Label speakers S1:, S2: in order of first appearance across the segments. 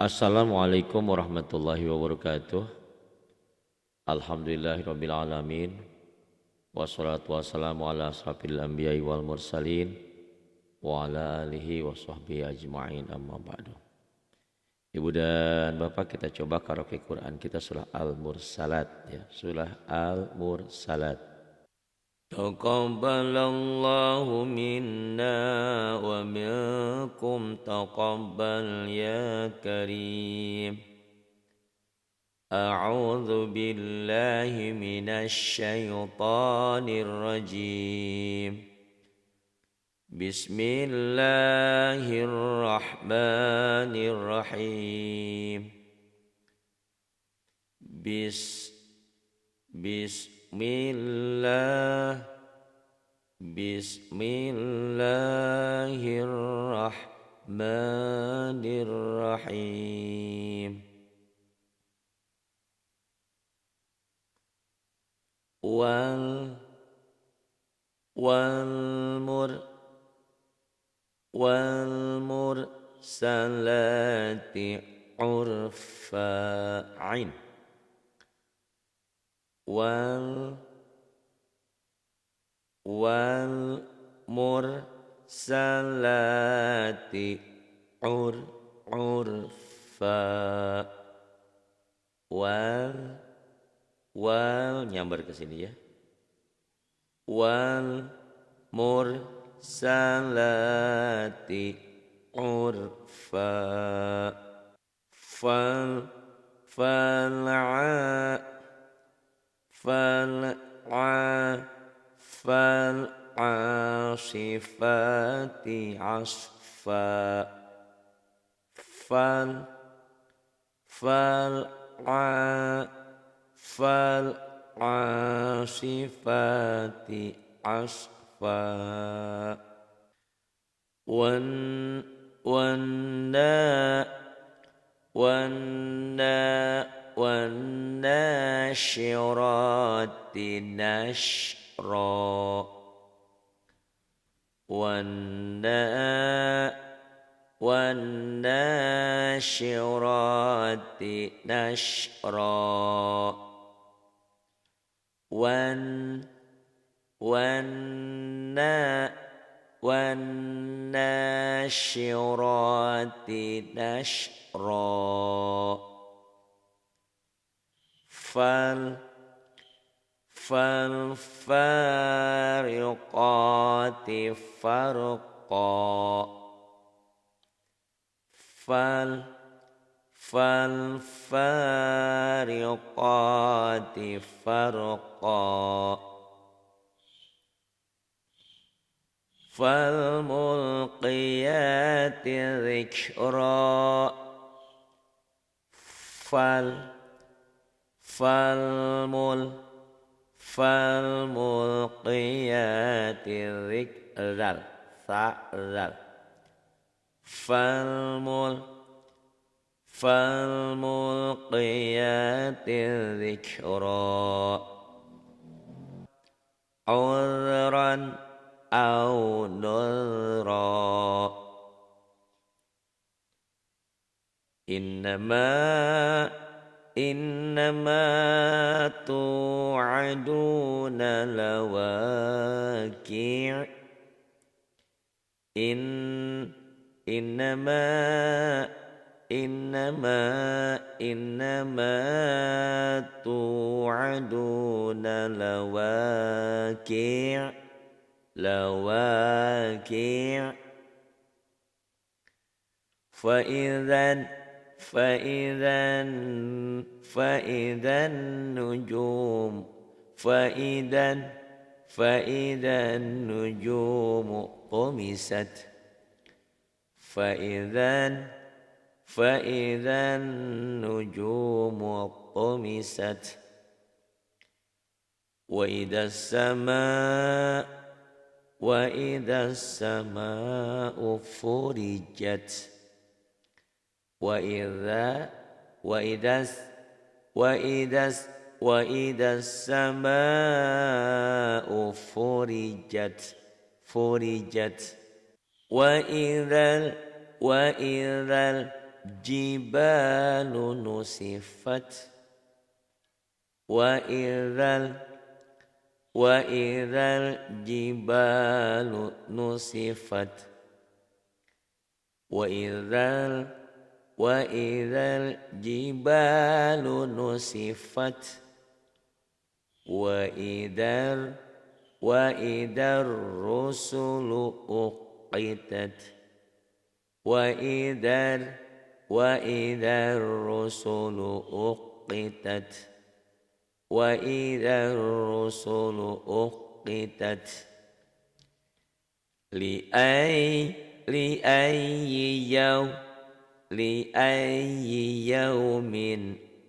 S1: Assalamualaikum warahmatullahi wabarakatuh. Alhamdulillahirabbil alamin. Wassalatu wassalamu ala asrofil anbiya'i wal mursalin wa ala alihi wa sahbihi ajma'in, amma ba'du. Ibu dan Bapak, kita coba karaoke Quran kita surah Al-Mursalat ya, surah Al-Mursalat. Taqabbalallahu minna wa minkum taqabbal ya karim. A'udzu billahi minasy syaithanir rajim. Bismillahirrahmanirrahim. Bismillahirrahmanirrahim. Walmursalati urfa'in. Walmursalati urfa. Wal nyambar ke sini ya. Wal mursalati urfa. Fal'asifati asfa. Fal'asifati asfa. Wannashirati nashra. Wannashirati nashra. Wannashirati nashra. Falfariqati farqa. Falfariqati farqa. Falmulqiyati dzikra. Falmulqiyati dzikra. Falmulqiyati dzikra. Udhran au nudhra. Innama tu'aduna lawaqi'. Innama tu'aduna lawaqi'. فإذا النجوم طمست. فإذا النجوم طمست. وإذا السماء فرجت. وإذا السماء فرجت. وإذا jibalu nusifat wa idzal jibalu nusifat wa idzal jibalu nusifat wa idar rusulu uqitat wa idar rusulu uqitat wa idar rusulu uqitat li ayyi yaumin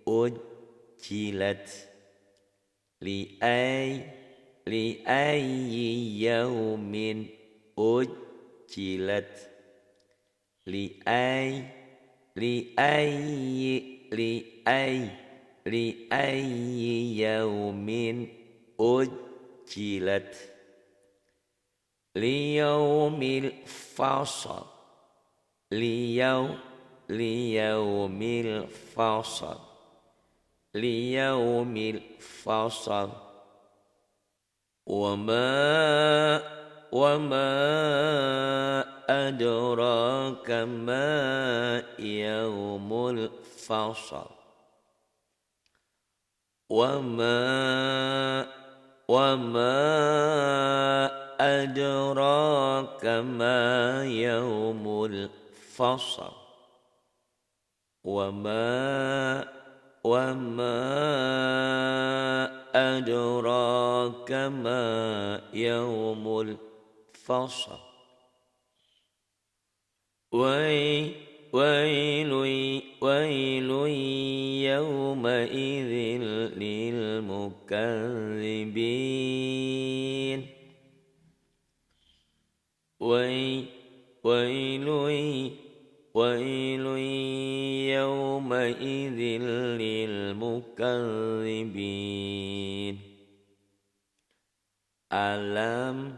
S1: ujjilat li ayyi yaumin ujjilat li ayyi yaumin ujjilat li yaumil fasl li yaumil fasl wa ma adraka ma yaumul fasl wa ma adraka ma yaumul fasl wa ma adraka ma yaumul fasl wailun yawma'idhin lil mukazzibin wailun yawma'idhin lil mukazzibin alam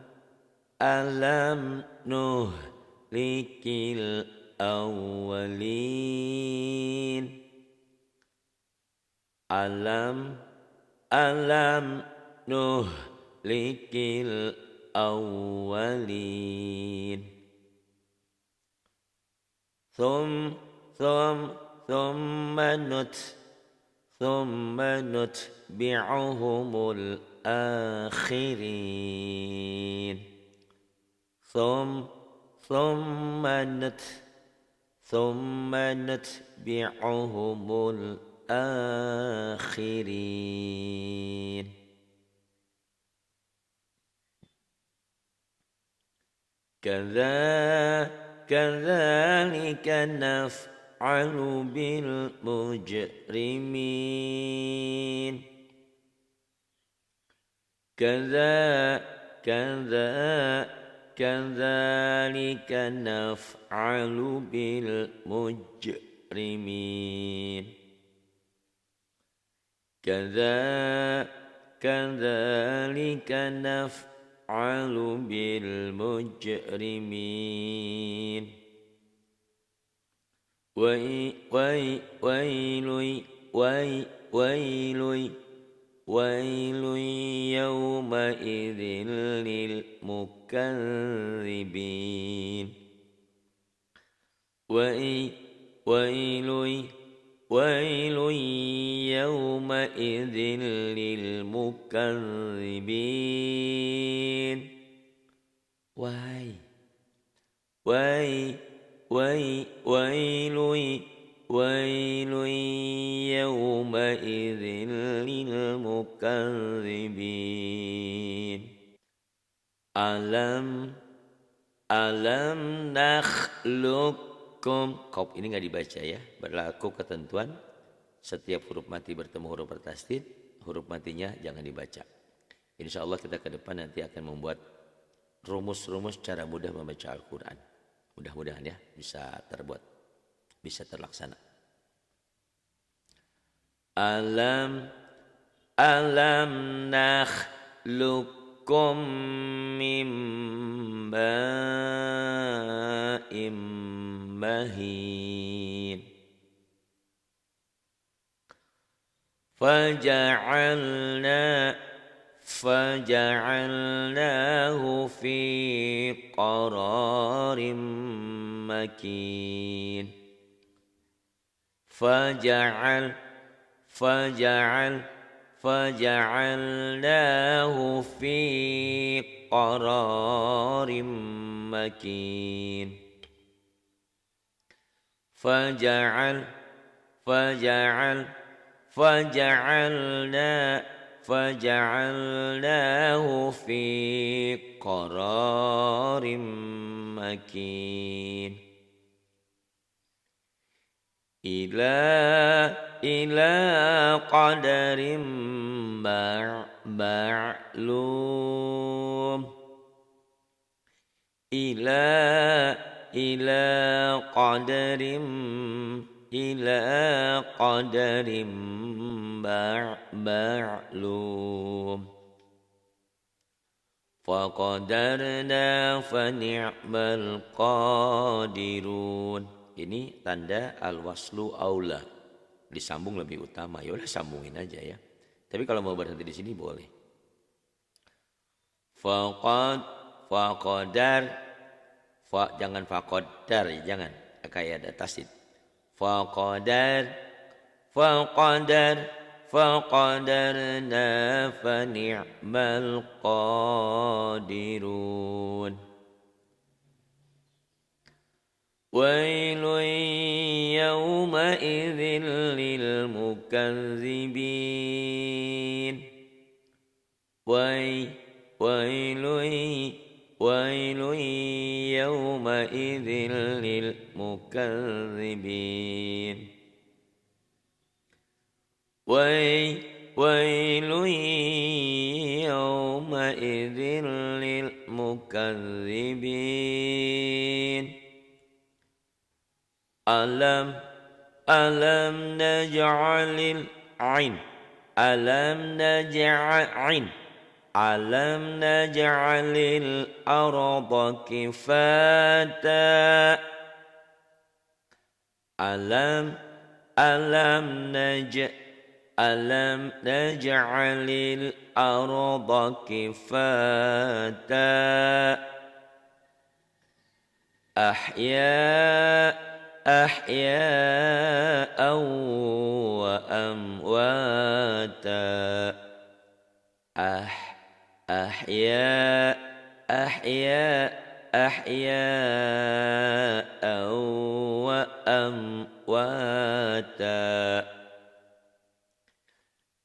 S1: nuhlikil awwalin alam nuhlikil awwalin thumma nutbi'uhumul akhirin thumma nutbi'uhumul akhirin kadzalika naf'alu bil mujrimin kadzalika naf'alu bil mujrimin kadzalika naf'alu bil mujrimin wailun yawma'idhin lil mukazzibin wailun yawma'idhin lil mukazzibin wailun yawma'idhin lil mukazzibin alam nakhluqkum. Qaf ini nggak dibaca ya, berlaku ketentuan setiap huruf mati bertemu huruf bertasdid, huruf matinya jangan dibaca. Insya Allah kita ke depan nanti akan membuat rumus-rumus cara mudah membaca Al-Quran. Mudah-mudahan ya bisa terbuat, bisa terlaksana. Alam nakhluqkum mim ma'im mahin فجعلناه في قرار مكين فجعلناه في قرار مكين فجعلناه في قرار مكين إلى قدر معلوم إلى قدر معلوم فقدرنا فنعم القادرون. Ini tanda al-waslu aula, disambung lebih utama. Ya udah sambungin aja ya. Tapi kalau mau berhenti di sini boleh. Faqadar, jangan faqadar, jangan kayak ada tasid. فقدرنا فنعم القادرون. ويل يومئذ للمكذبين. ويل يومئذ للمكذبين. ويل يومئذ للمكذبين. ألم نجعل العين ألم نجعل الأرض كفاتا. ألم نجعل الأرض كفاتا أحياء وأمواتا. أحياء وأمواتا.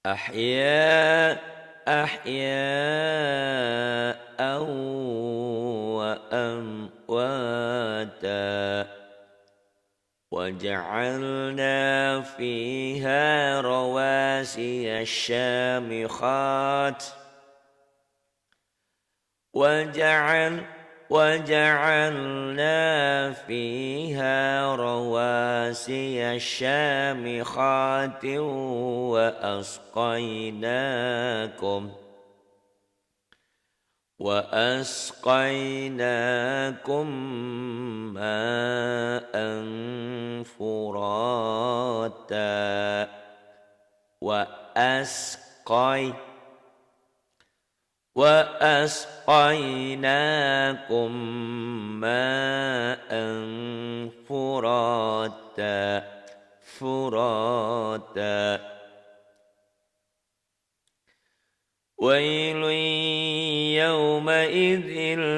S1: أحياء وأمواتا. وجعلنا فيها رواسي الشامخات. وجعلنا فيها رواسي الشامخات وأسقيناكم ماء فراتا. وأسقيناكم ماء فراتا. ويل يومئذ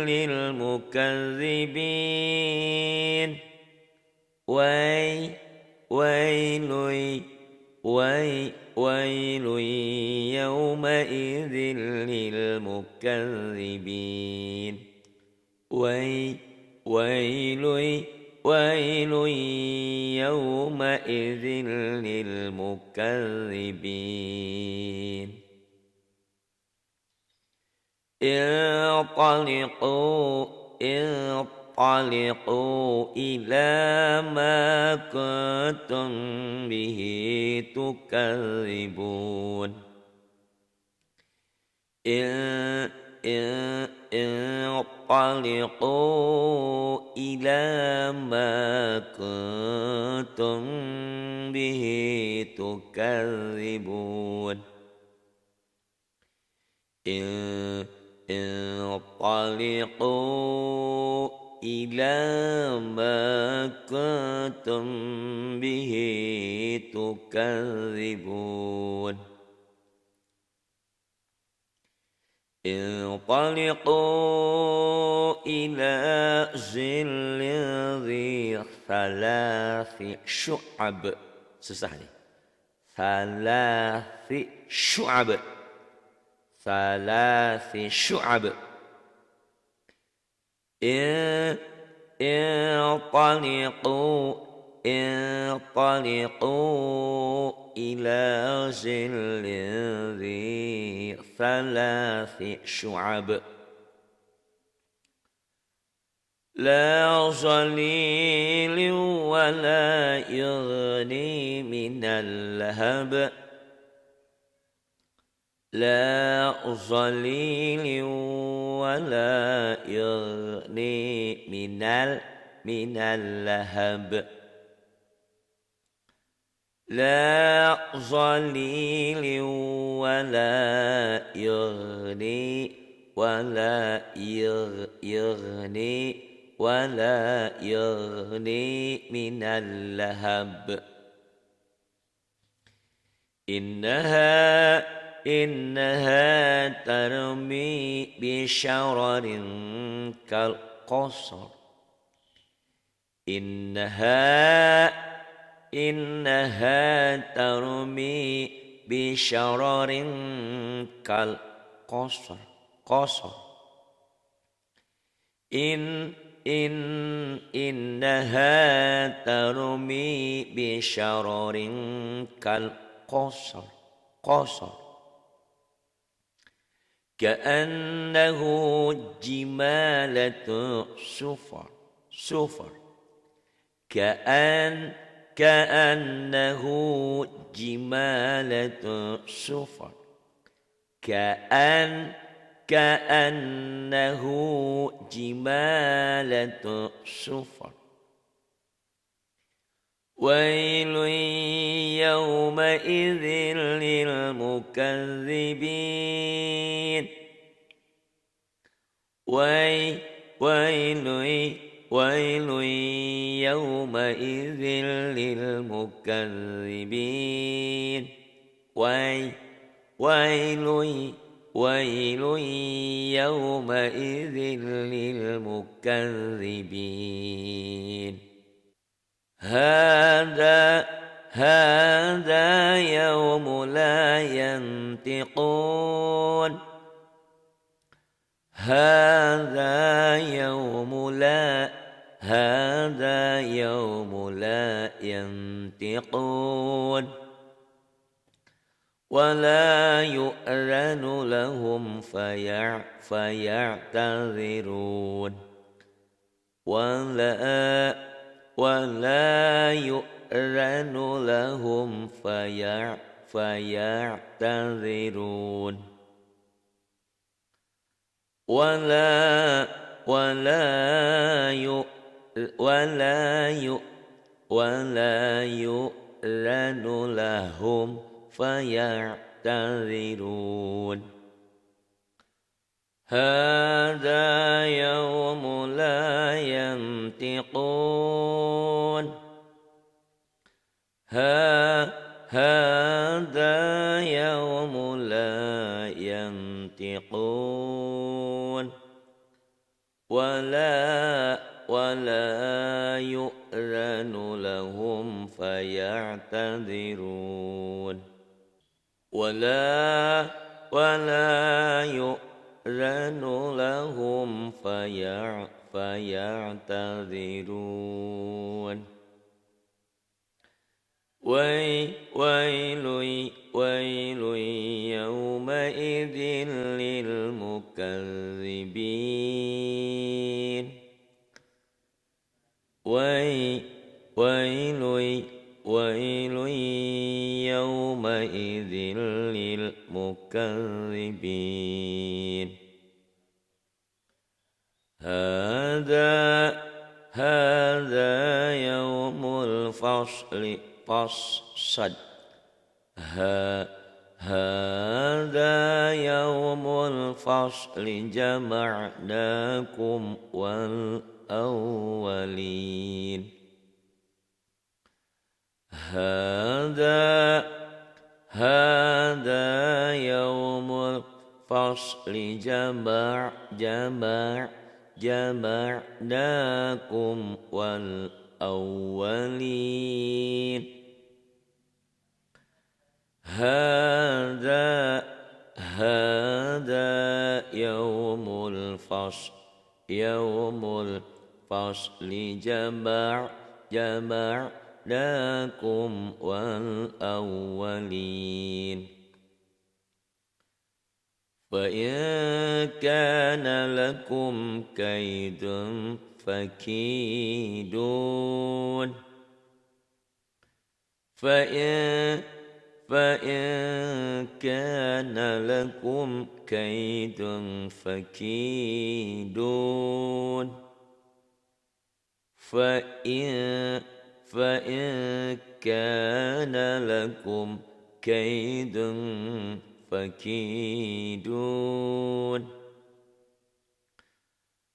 S1: للمكذبين. ويل يومئذ للمكذبين. ويل يومئذ للمكذبين. انطلقوا إلى ما كنتم به تكذبون. انطلقوا إلى ما كنتم به تكذبون انطلقوا إلى ما كنتم به تكذبون انطلقوا إلى ظل ذي ثلاث شعب. Susah nih. ثلاث شعب. انطلقوا إلى ظل ذي ثلاث شعب لا ظليل ولا يغني من اللهب لا ظليل ولا يغني من اللهب لا ظليل ولا يغني من اللهب إنها ترمي بشرر كالقصر إنها ترمي بشرر كالقصر إنها ترمي بشرر كالقصر كأنه جمالة صفر كأنه جمالة صفر كأنه جمالة صفر ويل يومئذ للمكذبين ويل يومئذ للمكذبين ويل يومئذ للمكذبين هذا يوم لا ينطقون هذا يوم لا ينطقون ولا يؤذن لهم فيعتذرون ولا يؤذن لهم فيعتذرون ولا يؤذن لهم فيعتذرون هذا يوم لا ينطقون هذا يوم لا ينطقون ولا يؤذن لهم فيعتذرون ولا يؤذن لهم فيعتذرون ويل يومئذ للمكذبين ويل يومئذ للمكذبين هذا يوم الفصل sad هذا يوم الفصل جمعناكم والأولين هذا يوم الفصل جمعناكم والأولين هذا يوم الفصل جمعناكم والأولين فإن كان لكم كيد فكيدون فإن كان لكم كيد فكيدون فإن كان لكم كيد فكيدون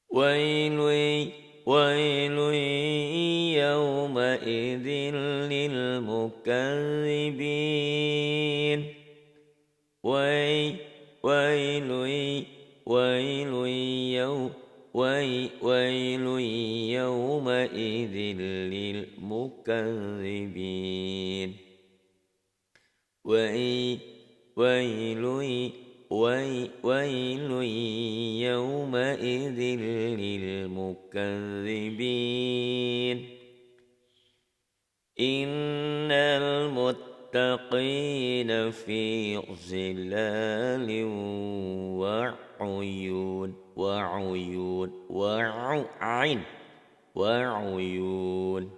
S1: ويل يومئذ للمكذبين ويل يومئذ للمكذبين ويل يومئذ للمكذبين إن المتقين في ظلال وعيون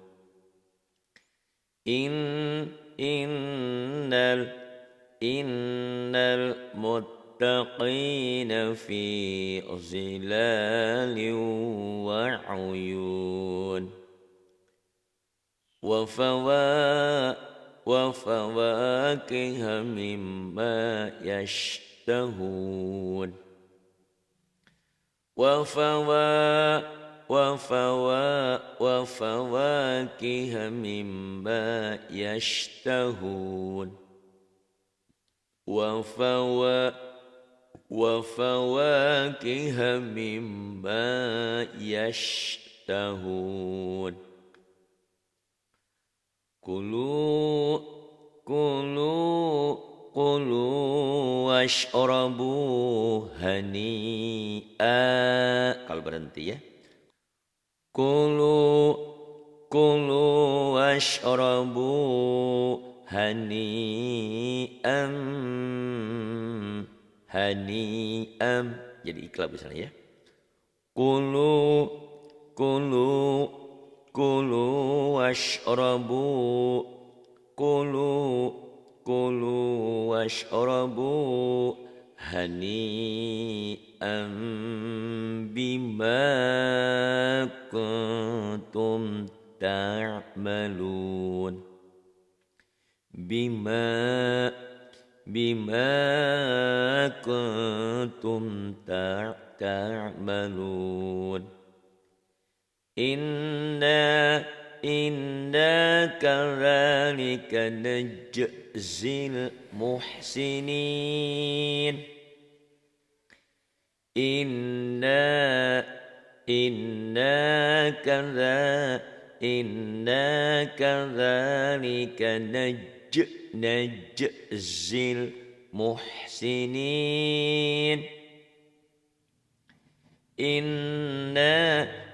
S1: إن المتقين في ظلال وعيون وفواكه مما يشتهون وفواكه مما يشتهون وفواكه مما يشتهون كلوا واشربوا هنيئا. Kalau berhenti ya. Kulu washrabu hani'am. Jadi ikhlas di sana ya. Kulu washrabu hani'an bima kuntum ta'malun. Bima kuntum ta'malun. Inna kadhalika najzil muhsinin. Inna kadhalika najzil muhsinin.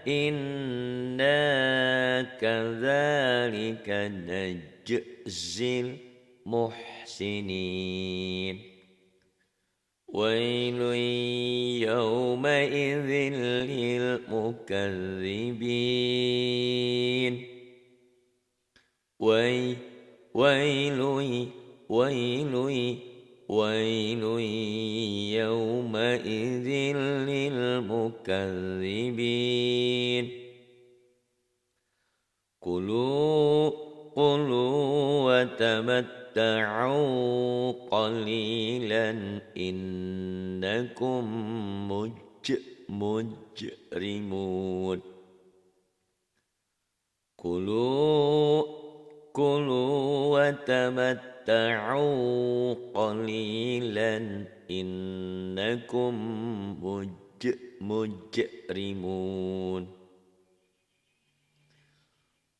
S1: Inna kadhalika najzil muhsinin. Wailun yawmaidzin lil mukazzibin. Wailun yawmaidzin lil mukazzibin. كلوا وتمتعوا قليلا إنكم مجرمون كلوا وتمتعوا قليلا إنكم مجرمون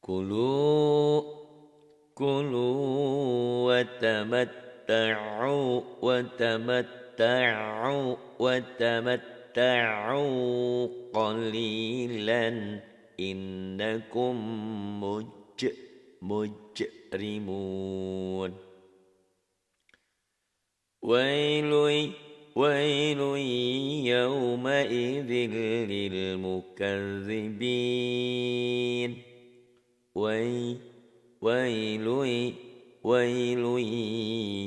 S1: كلوا وتمتعوا قليلا إنكم مجرمون ويل يومئذ للمكذبين ويل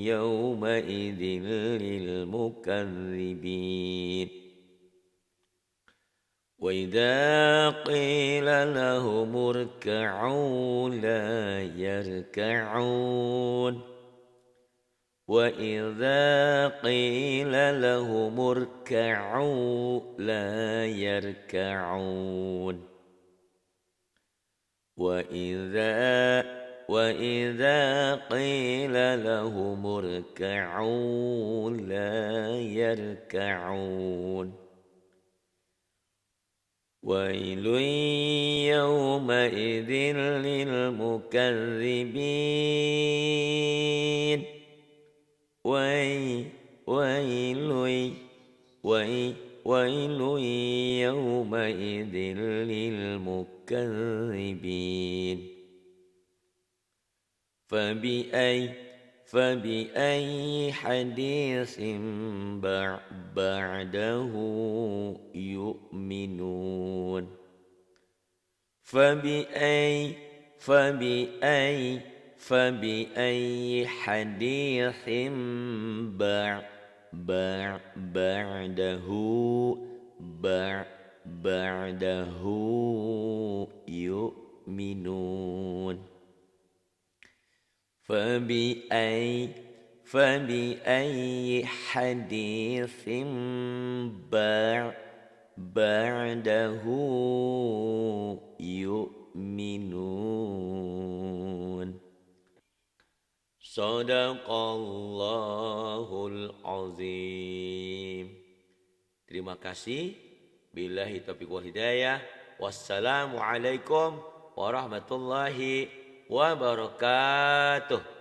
S1: يومئذ للمكذبين وإذا قيل لهم اركعوا لا يركعون وإذا قيل لهم اركعوا لا يركعون وإذا قيل لهم اركعوا لا يركعون ويل يومئذ للمكذبين ويل يومئذ للمكذبين فبأي حديث بعده يؤمنون فبأي حديث بعده يؤمنون فبأي حديث بعده يؤمنون Shadaqallahul azim. Terima kasih. Billahi taufiq wal hidayah. Wassalamualaikum warahmatullahi wabarakatuh.